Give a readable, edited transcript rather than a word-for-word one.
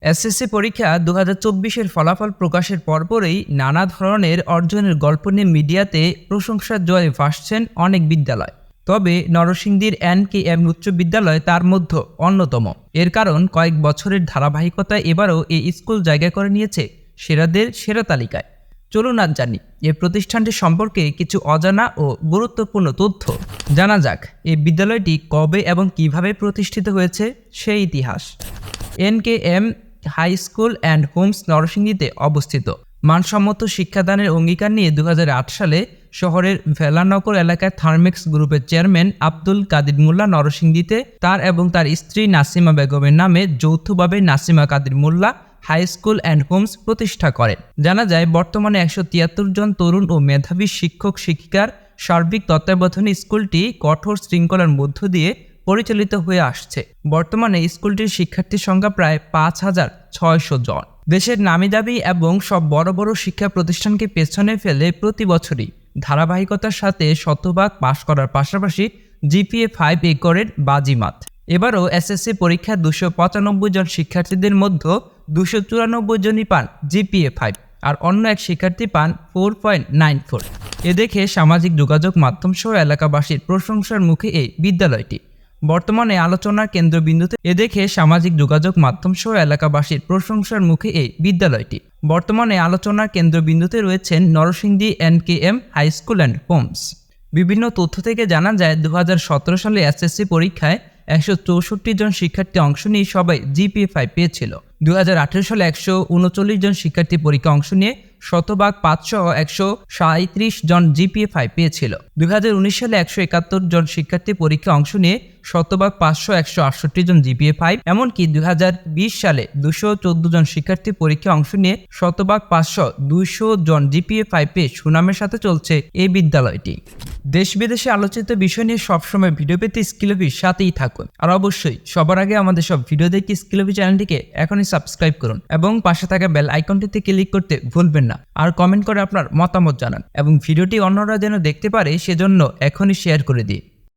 SSC পরীক্ষা 2024-এর ফলাফল প্রকাশের পরপরই নানা ধরনের অর্জনের গল্প নিয়ে মিডিয়াতে প্রশংসার জোয়ারে ভাসছেন অনেক বিদ্যালয়। তবে নরসিংদীর NKM উচ্চ বিদ্যালয় তার মধ্যে অন্যতম। এর কারণ কয়েক বছরের ধারাবাহিকতায় এবারও এই স্কুল জায়গা করে নিয়েছে সেরাদের সেরা তালিকায়। চলুন আজ জানি এই প্রতিষ্ঠানটি সম্পর্কে কিছু অজানা ও গুরুত্বপূর্ণ তথ্য। জানা যাক এই বিদ্যালয়টি কবে এবং কিভাবে প্রতিষ্ঠিত হয়েছে সেই ইতিহাস। NKM high school and homes নরসিংদীতে অবস্থিত। মানসম্মত শিক্ষাদানের অঙ্গীকার নিয়ে 2008 সালে শহরের ভেলানগর এলাকায় থার্মেক্স গ্রুপের চেয়ারম্যান আব্দুল কাদির মোল্লা নরসিংদীতে তার এবং তার স্ত্রী নাসিমা বেগমের নামে যৌথভাবে নাসিমা কাদির মোল্লা হাই স্কুল অ্যান্ড হোমস প্রতিষ্ঠা করেন। জানা যায় বর্তমানে 173 জন তরুণ ও মেধাবী শিক্ষক শিক্ষিকার সার্বিক তত্ত্বাবধানে স্কুলটি কঠোর শৃঙ্খলার মধ্য দিয়ে পরিচালিত হয়ে আসছে। বর্তমানে স্কুলটির শিক্ষার্থীর সংখ্যা প্রায় 5,600 জন। দেশের নামিদামি এবং সব বড় বড় শিক্ষা প্রতিষ্ঠানকে পেছনে ফেলে প্রতি বছরই ধারাবাহিকতার সাথে শতভাগ পাশ করার পাশাপাশি GPA 5 করেন বাজিমাত। এবারও এসএসসি পরীক্ষা 295 জন শিক্ষার্থীদের মধ্যে 294 জনই পান GPA 5 আর অন্য এক শিক্ষার্থী পান 4.94। এ দেখে সামাজিক যোগাযোগ মাধ্যম সহ এলাকাবাসীর প্রশংসার মুখে এই বিদ্যালয়টি বর্তমানে আলোচনার কেন্দ্রবিন্দুতে রয়েছেন Narsingdi NKM high school and homes. বিভিন্ন তথ্য থেকে জানা যায় 2017 সালে এসএসসি পরীক্ষায় 164 জন শিক্ষার্থী অংশ নিয়ে সবাই GPA 5 পেয়েছিল। 2018 সালে 139 জন শিক্ষার্থী পরীক্ষা অংশ নিয়ে শতভাগ 137 জন GPA 5 পেয়েছিল। 2019 সালে 171 জন শিক্ষার্থী পরীক্ষা অংশ নিয়ে শতভাগ 168 জন GPA 5, এমনকি 2020 সালে 214 জন শিক্ষার্থী পরীক্ষা অংশ নিয়ে শতভাগ 200 জন GPA 5 পেয়ে সুনামের সাথে চলছে এই বিদ্যালয়টি। দেশ বিদেশে আলোচিত বিষয় নিয়ে সবসময় ভিডিও পেতে স্কিলভির সাথেই থাকুন। আর অবশ্যই সবার আগে আমাদের সব ভিডিও দেখে স্কিলভি চ্যানেলটিকে এখনই সাবস্ক্রাইব করুন এবং পাশে থাকা বেল আইকনটিতে ক্লিক করতে ভুলবেন না। আর কমেন্ট করে আপনার মতামত জানান এবং ভিডিওটি অন্যরা যেন দেখতে পারে সেজন্য এখনই শেয়ার করে দিন।